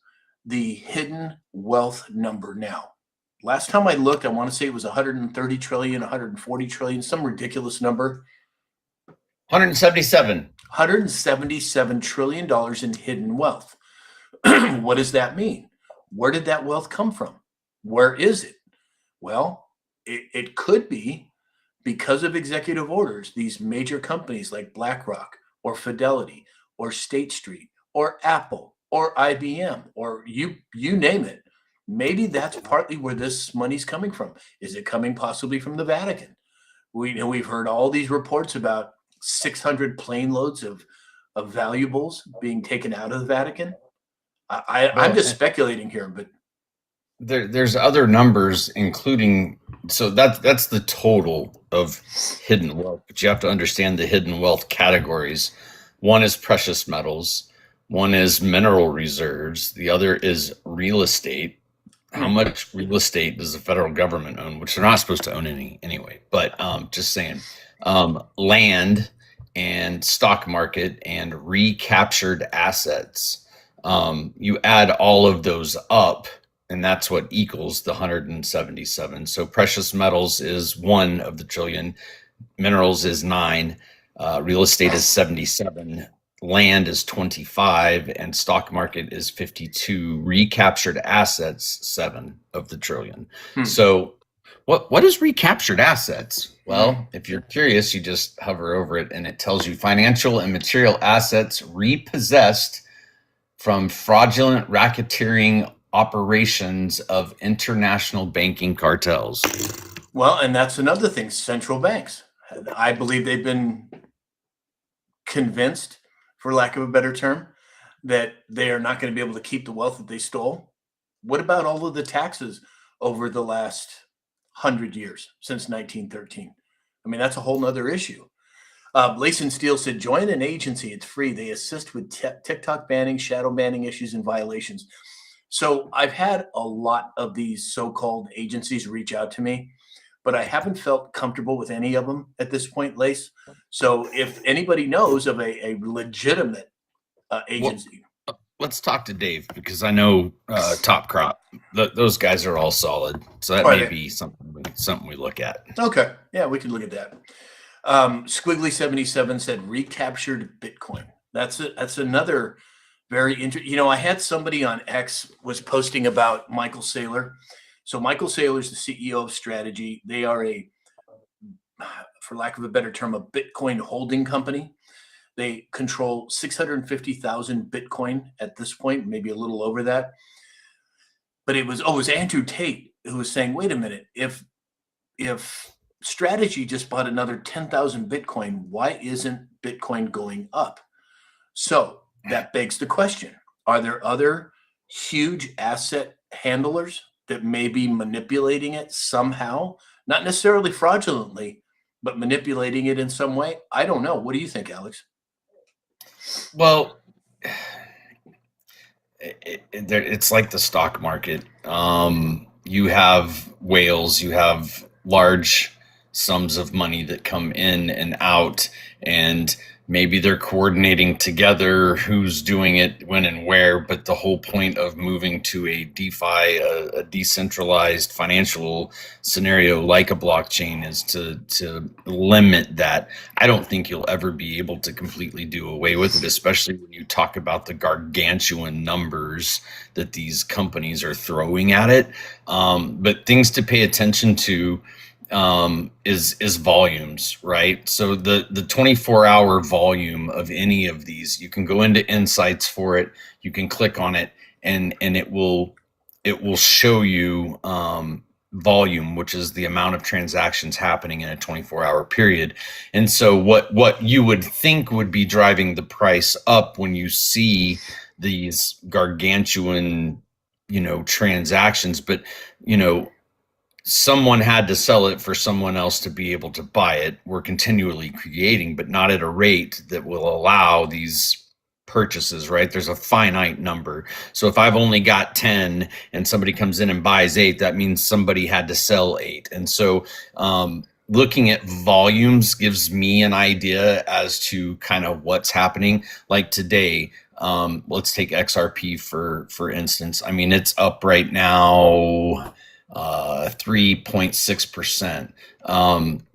S1: the hidden wealth number now? Last time I looked, I want to say it was 130 trillion, 140 trillion, some ridiculous number.
S2: 177.
S1: $177 trillion in hidden wealth. What does that mean? Where did that wealth come from? Where is it? Well, it could be because of executive orders. These major companies like BlackRock or Fidelity or State Street or Apple or IBM or you name it. Maybe that's partly where this money's coming from. Is it coming possibly from the Vatican? We've heard all these reports about 600 plane loads of valuables being taken out of the Vatican. I'm just speculating here, but
S2: there's other numbers, including, so that's the total of hidden wealth. But you have to understand the hidden wealth categories. One is precious metals, one is mineral reserves, the other is real estate. How much real estate does the federal government own? Which they're not supposed to own any anyway. But just saying, land and stock market and recaptured assets. You add all of those up, and that's what equals the 177. So precious metals is 1 of the trillion, minerals is 9, real estate is 77, land is 25, and stock market is 52. Recaptured assets, 7 of the trillion. So what is recaptured assets? Well, if you're curious, you just hover over it and it tells you financial and material assets repossessed from fraudulent racketeering operations of international banking cartels.
S1: Well, and that's another thing. Central banks, I believe they've been convinced, for lack of a better term, that they are not going to be able to keep the wealth that they stole. What about all of the taxes over the last 100 years since 1913? I mean, that's a whole nother issue. Lason Steele said, join an agency. It's free. They assist with TikTok banning, shadow banning issues, and violations. So I've had a lot of these so-called agencies reach out to me, but I haven't felt comfortable with any of them at this point, Lace. So if anybody knows of a legitimate agency.
S2: Well, let's talk to Dave, because I know Top Crop. Those guys are all solid. So that may be something we look at. Okay. Yeah, we could look at that.
S1: Squiggly77 said recaptured Bitcoin. That's another very interesting. I had somebody on X was posting about Michael Saylor. So Michael Saylor is the CEO of Strategy. They are for lack of a better term, a Bitcoin holding company. They control 650,000 Bitcoin at this point, maybe a little over that. But it was Andrew Tate who was saying, wait a minute, if Strategy just bought another 10,000 Bitcoin, why isn't Bitcoin going up? So that begs the question, are there other huge asset handlers that may be manipulating it somehow? Not necessarily fraudulently, but manipulating it in some way? I don't know. What do you think, Alex?
S2: Well, it's like the stock market. You have whales, you have large sums of money that come in and out, and maybe they're coordinating together who's doing it when and where. But the whole point of moving to a DeFi, a decentralized financial scenario like a blockchain, is to limit that. I don't think you'll ever be able to completely do away with it, especially when you talk about the gargantuan numbers that these companies are throwing at it. But things to pay attention to is volumes, right? So the 24-hour volume of any of these, you can go into insights for it, you can click on it, and it will show you volume, which is the amount of transactions happening in a 24-hour period. And so what you would think would be driving the price up when you see these gargantuan transactions, but someone had to sell it for someone else to be able to buy it. We're continually creating, but not at a rate that will allow these purchases, right? There's a finite number. So if I've only got 10 and somebody comes in and buys 8, that means somebody had to sell 8. And so looking at volumes gives me an idea as to kind of what's happening. Like today, let's take XRP for instance. I mean, it's up right now 3.6%.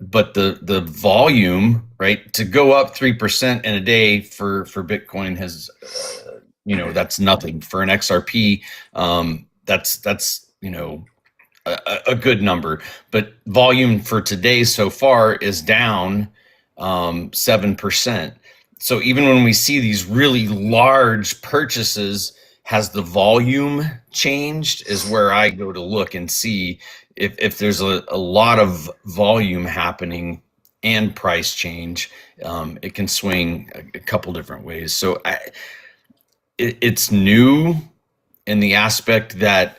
S2: But the volume, right, to go up 3% in a day for Bitcoin has, that's nothing. For an XRP, that's a good number. But volume for today so far is down 7%. So even when we see these really large purchases, has the volume changed is where I go to look and see if there's a lot of volume happening and price change. It can swing a couple different ways. So it's new in the aspect that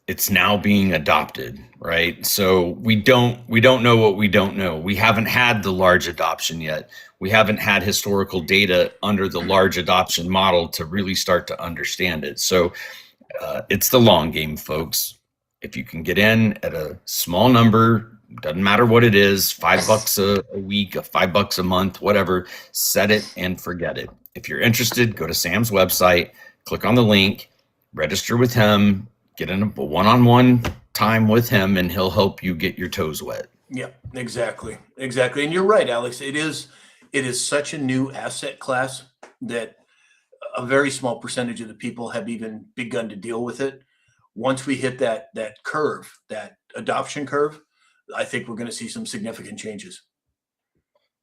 S2: it's now being adopted, right? So we don't know what we don't know. We haven't had the large adoption yet. We haven't had historical data under the large adoption model to really start to understand it. So it's the long game, folks. If you can get in at a small number, doesn't matter what it is, $5 a week, $5 a month, whatever, set it and forget it. If you're interested, go to Sam's website, click on the link, register with him, get in a one-on-one time with him, and he'll help you get your toes wet.
S1: Yeah, exactly. And you're right, Alex. It is such a new asset class that a very small percentage of the people have even begun to deal with it. Once we hit that curve, that adoption curve, I think we're going to see some significant changes.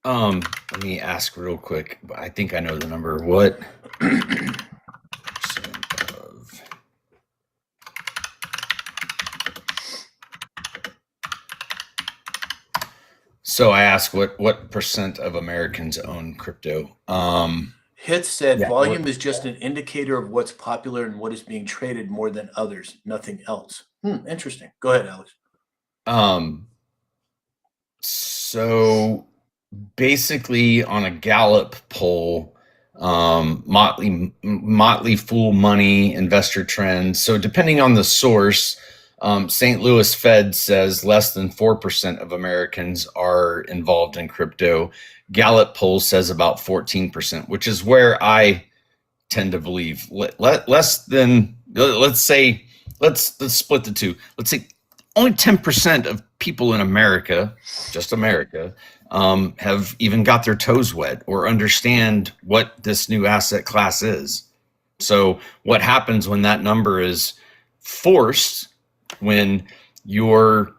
S2: Let me ask real quick. I think I know the number. What percent of So I asked what percent of Americans own crypto?
S1: Hits said
S2: Yeah,
S1: volume is just an indicator of what's popular and what is being traded more than others, nothing else. Interesting. Go ahead, Alex.
S2: So basically on a Gallup poll, Motley Fool Money, Investor Trends. So depending on the source, St. Louis Fed says less than 4% of Americans are involved in crypto. Gallup poll says about 14%, which is where I tend to believe. Less than, let's split the two. Let's say only 10% of people in America, just America, have even got their toes wet or understand what this new asset class is. So what happens when that number is forced, when you're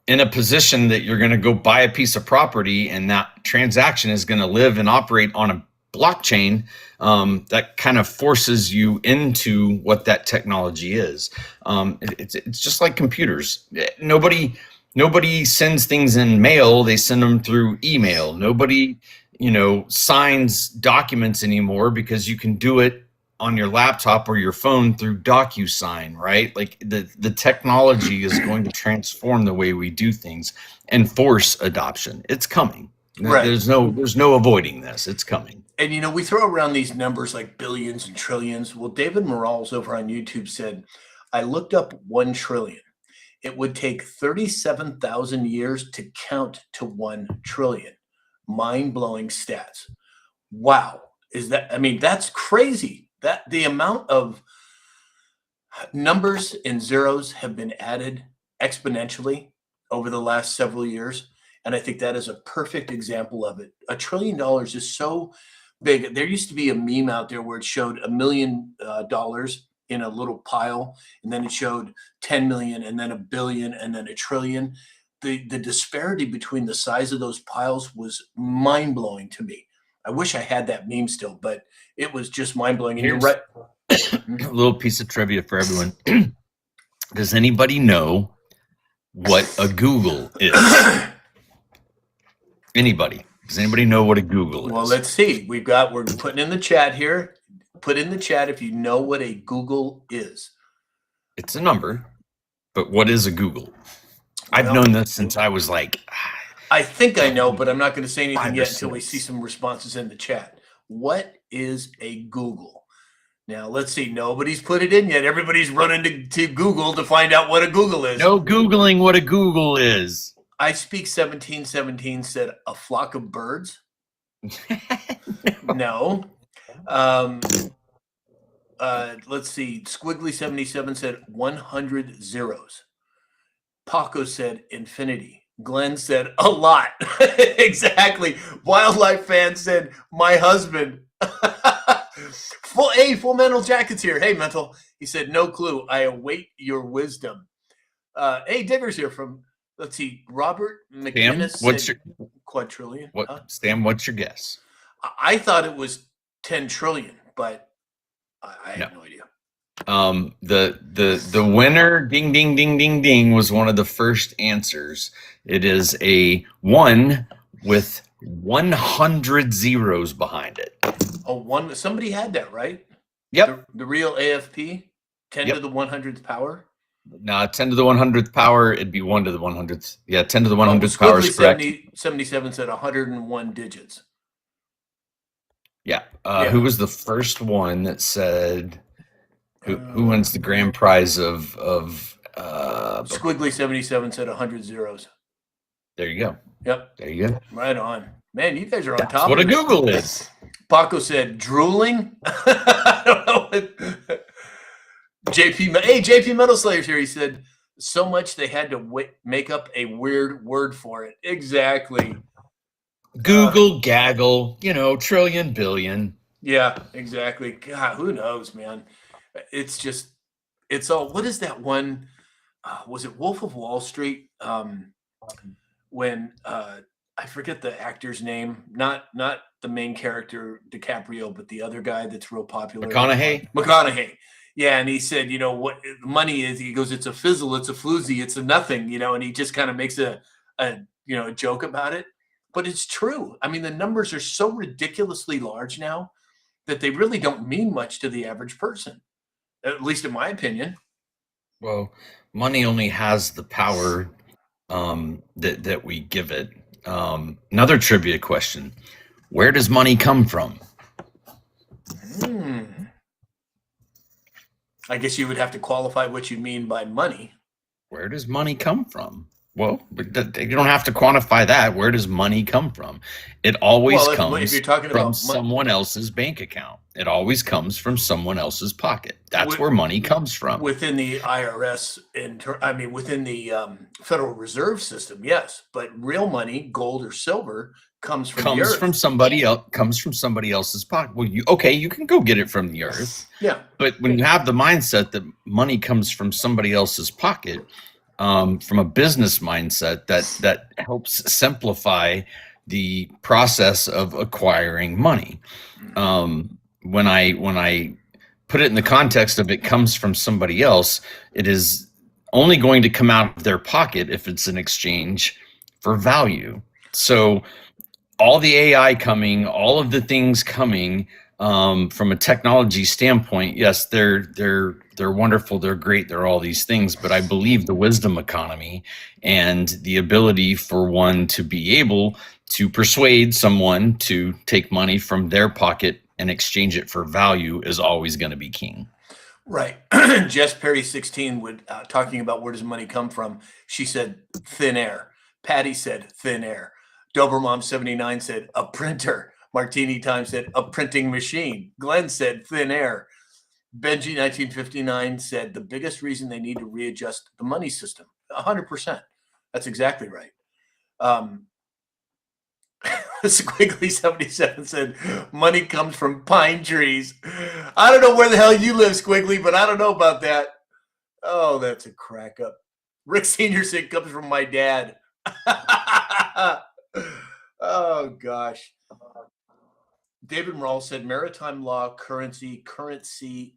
S2: in a position that you're going to go buy a piece of property and that transaction is going to live and operate on a blockchain, that kind of forces you into what that technology is. It's just like computers. Nobody sends things in mail. They send them through email. Nobody, signs documents anymore because you can do it on your laptop or your phone through DocuSign, right? Like the technology is going to transform the way we do things and force adoption. It's coming. Right. There's no avoiding this. It's coming.
S1: And we throw around these numbers like billions and trillions. Well, David Morales over on YouTube said, I looked up 1 trillion. It would take 37,000 years to count to 1 trillion. Mind-blowing stats. Wow. That's crazy. That the amount of numbers and zeros have been added exponentially over the last several years. And I think that is a perfect example of it. $1 trillion is so big. There used to be a meme out there where it showed $1 million in a little pile, and then it showed 10 million, and then 1 billion, and then 1 trillion. The disparity between the size of those piles was mind-blowing to me. I wish I had that meme still, but it was just mind-blowing. And you're right.
S2: A little piece of trivia for everyone. Does anybody know what a Google is? Anybody? Does anybody know what a Google is?
S1: Well, let's see. We're putting in the chat here. Put in the chat if you know what a Google is.
S2: It's a number, but what is a Google? I've known this since I was like...
S1: I think I know, but I'm not going to say anything yet until we see some responses in the chat. What is a Google? Now, let's see. Nobody's put it in yet. Everybody's running to Google to find out what a Google is.
S2: No Googling what a Google is.
S1: I Speak 1717 said a flock of birds. No. Let's see. Squiggly 77 said 100 zeros. Paco said infinity. Glenn said a lot. Exactly. Wildlife fan said my husband. Full Mental Jacket's here. Hey, Mental. He said no clue. I await your wisdom. Hey, Digger's here from. Let's see. Robert McGinnis.
S2: What's your
S1: quadrillion?
S2: Stan, what's your guess?
S1: I thought it was 10 trillion, but I have no idea.
S2: The winner, ding ding ding ding ding, was one of the first answers. It is a 1 with 100 zeros behind it.
S1: Oh, somebody had that, right?
S2: Yep.
S1: The real AFP, 10
S2: Yep.
S1: to the 100th power.
S2: No, 10 to the 100th power, it'd be 1 to the 100th. Yeah, 10 to the 100th power is correct.
S1: 77 said 101 digits.
S2: Yeah. Who was the first one that said who wins the grand prize of
S1: Squiggly 77 said 100 zeros.
S2: There you go.
S1: Yep.
S2: There you go.
S1: Right on. Man, you guys are on
S2: That's
S1: top
S2: what
S1: of
S2: a
S1: it.
S2: Google is.
S1: Paco said drooling. I don't know. JP Metal Slayer's here. He said so much they had to make up a weird word for it. Exactly.
S2: Google, gaggle, trillion, billion.
S1: Yeah, exactly. God, who knows, man? It's all. What is that one? Was it Wolf of Wall Street? When I forget the actor's name, not the main character DiCaprio, but the other guy that's real popular. McConaughey. Yeah, and he said, what money is? He goes, it's a fizzle, it's a floozy, it's a nothing, and he just kind of makes a joke about it. But it's true. I mean, the numbers are so ridiculously large now that they really don't mean much to the average person, at least in my opinion.
S2: Well, money only has the power that we give it. Another trivia question: where does money come from?
S1: I guess you would have to qualify what you mean by money.
S2: Where does money come from? Well, you don't have to quantify that. Where does money come from? It always comes
S1: if you're talking
S2: from
S1: about
S2: someone else's bank account. It always comes from someone else's pocket. That's where money comes from.
S1: Within the IRS, within the Federal Reserve System, yes. But real money, gold or silver, comes from the earth.
S2: Comes from somebody else's pocket. Well, you can go get it from the earth.
S1: Yeah.
S2: But when you have the mindset that money comes from somebody else's pocket, from a business mindset, that helps simplify the process of acquiring money. When I put it in the context of it comes from somebody else, it is only going to come out of their pocket if it's an exchange for value. So all the AI coming, all of the things coming, from a technology standpoint, yes, they're wonderful, they're great, they're all these things, but I believe the wisdom economy and the ability for one to be able to persuade someone to take money from their pocket and exchange it for value is always going to be king.
S1: Right. Jess Perry 16 would talking about where does money come from. She said thin air. Patty said thin air. Dobermom 79 said a printer. Martini Time said a printing machine. Glenn said thin air. Benji 1959 said the biggest reason they need to readjust the money system. 100%. That's exactly right. Squiggly 77 said money comes from pine trees. I don't know where the hell you live, Squiggly, but I don't know about that. Oh, that's a crack up. Rick Senior said it comes from my dad. Oh gosh. David Morrell said maritime law, currency,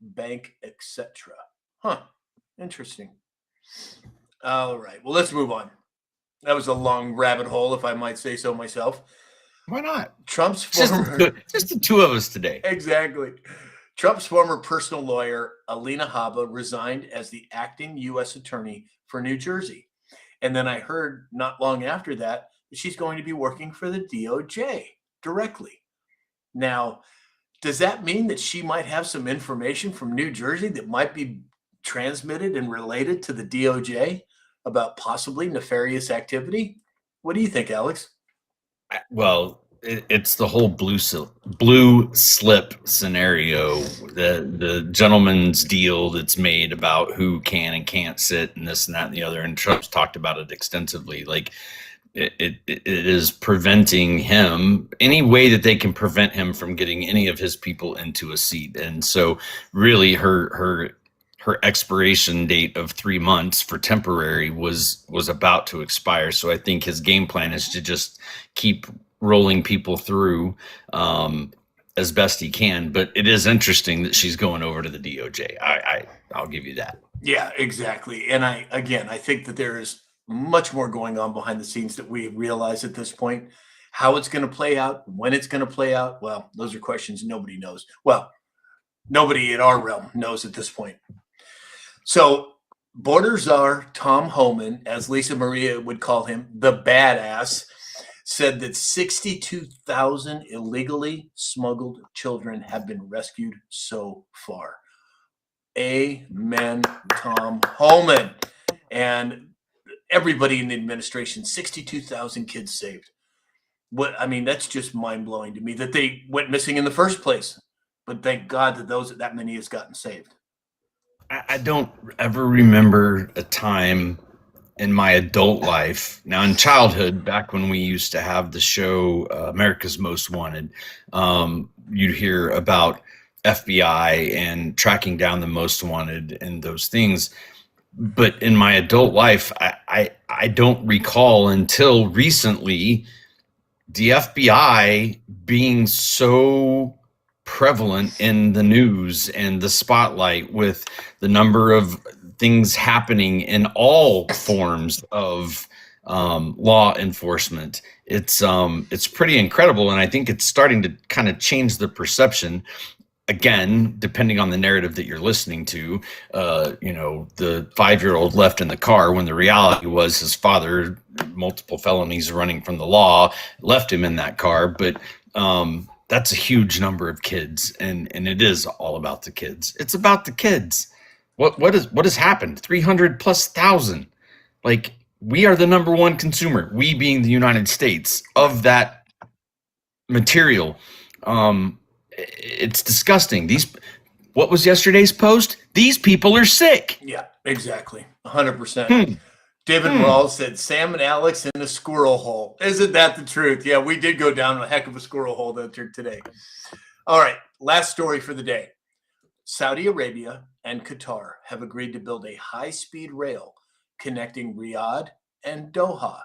S1: bank, etc. Huh. Interesting. All right. Well, let's move on. That was a long rabbit hole, if I might say so myself.
S2: Why not?
S1: Trump's former
S2: just the two of us today.
S1: Exactly. Trump's former personal lawyer, Alina Habba, resigned as the acting U.S. attorney for New Jersey. And then I heard not long after that she's going to be working for the DOJ directly. Now, does that mean that she might have some information from New Jersey that might be transmitted and related to the DOJ about possibly nefarious activity? What do you think, Alex?
S2: Well, it's the whole blue slip scenario, the gentleman's deal that's made about who can and can't sit and this and that and the other. And Trump's talked about it extensively. Like it is preventing him any way that they can prevent him from getting any of his people into a seat. And so really her expiration date of 3 months for temporary was about to expire. So I think his game plan is to just keep rolling people through as best he can. But it is interesting that she's going over to the DOJ. I'll give you that.
S1: Yeah, exactly. And I think that there is much more going on behind the scenes that we realize at this point. How it's going to play out, when it's going to play out, well, those are questions nobody knows. Well, nobody in our realm knows at this point. So, border czar Tom Homan, as Lisa Maria would call him, the badass, said that 62,000 illegally smuggled children have been rescued so far. Amen, Tom Homan. And everybody in the administration, 62,000 kids saved. That's just mind-blowing to me that they went missing in the first place. But thank God that that many has gotten saved.
S2: I don't ever remember a time in my adult life. Now, in childhood, back when we used to have the show America's Most Wanted, you'd hear about FBI and tracking down the most wanted and those things. But in my adult life, I don't recall until recently the FBI being so prevalent in the news and the spotlight with the number of things happening in all forms of law enforcement. It's pretty incredible, and I think it's starting to kind of change the perception. Again, depending on the narrative that you're listening to, the 5-year-old left in the car when the reality was his father, multiple felonies running from the law, left him in that car. But that's a huge number of kids, and it is all about the kids. It's about the kids. What has happened? 300,000+. Like, we are the number one consumer, we being the United States, of that material. It's disgusting. What was yesterday's post? These people are sick.
S1: Yeah, exactly. 100%. David Rawls said, Sam and Alex in a squirrel hole. Isn't that the truth? Yeah, we did go down a heck of a squirrel hole today. All right, last story for the day. Saudi Arabia and Qatar have agreed to build a high-speed rail connecting Riyadh and Doha.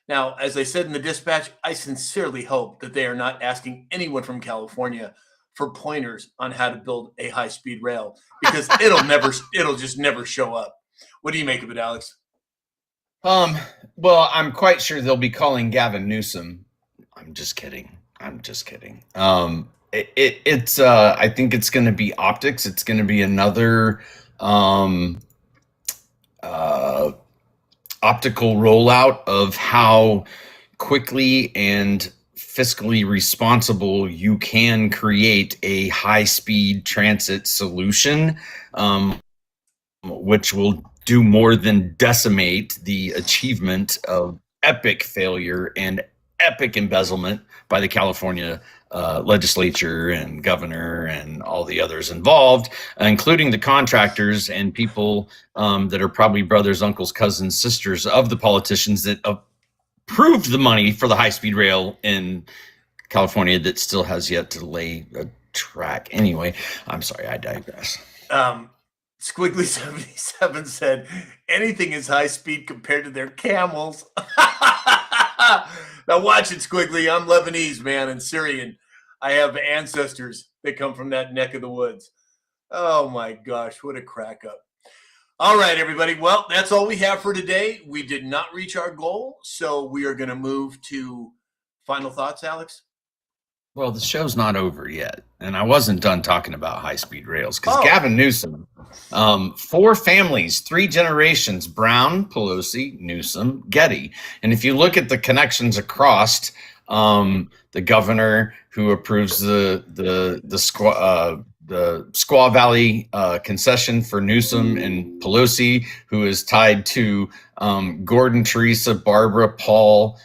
S1: Now, as I said in the dispatch, I sincerely hope that they are not asking anyone from California for pointers on how to build a high-speed rail, because it'll just never show up. What do you make of it, Alex?
S2: Well, I'm quite sure they'll be calling Gavin Newsom. I'm just kidding. It's I think it's going to be optics. It's going to be another optical rollout of how quickly and fiscally responsible you can create a high-speed transit solution, which will do more than decimate the achievement of epic failure and epic embezzlement by the California legislature and governor and all the others involved, including the contractors and people that are probably brothers, uncles, cousins, sisters of the politicians that approved the money for the high-speed rail in California that still has yet to lay a track. Anyway, I'm sorry, I digress.
S1: Squiggly77 said, anything is high speed compared to their camels. Now watch it, Squiggly. I'm Lebanese, man, and Syrian. I have ancestors that come from that neck of the woods. Oh my gosh, what a crack up. All right, everybody. Well, that's all we have for today. We did not reach our goal, so we are going to move to final thoughts, Alex.
S2: Well, the show's not over yet, and I wasn't done talking about high-speed rails because Gavin Newsom, 4 families, 3 generations: Brown, Pelosi, Newsom, Getty. And if you look at the connections across, the governor who approves the Squaw Valley concession for Newsom, and Pelosi, who is tied to Gordon, Teresa, Barbara, Paul,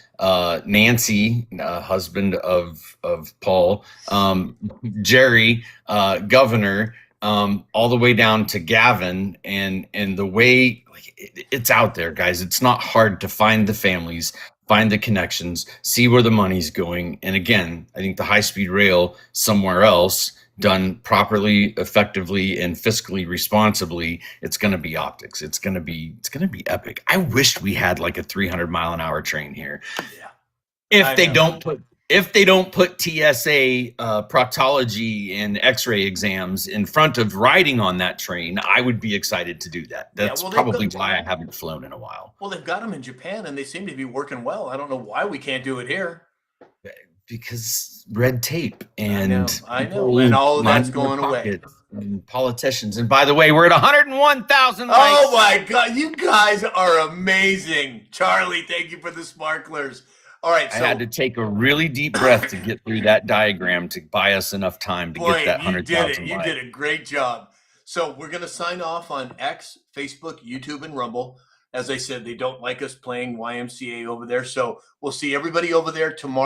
S2: Nancy, husband of Paul, Jerry, governor, all the way down to Gavin, and the way it's out there, guys. It's not hard to find the families, find the connections, see where the money's going. And again, I think the high-speed rail somewhere else, done properly, effectively, and fiscally responsibly, it's going to be optics. It's going to be epic. I wish we had like a 300-mile-an-hour train here.
S1: Yeah.
S2: If they don't put if they don't put TSA proctology and X-ray exams in front of riding on that train, I would be excited to do that. That's
S1: well,
S2: probably why I haven't flown in a while.
S1: Well, they've got them in Japan, and they seem to be working well. I don't know why we can't do it here.
S2: Because red tape and
S1: I know, and all of that's going away.
S2: And politicians. And by the way, we're at 101,000 likes.
S1: Oh my God, you guys are amazing. Charlie, thank you for the sparklers. All right, so
S2: I had to take a really deep breath to get through that diagram to buy us enough time to get that 100,000
S1: You did a great job. So we're going to sign off on X, Facebook, YouTube, and Rumble. As I said, they don't like us playing YMCA over there. So we'll see everybody over there tomorrow.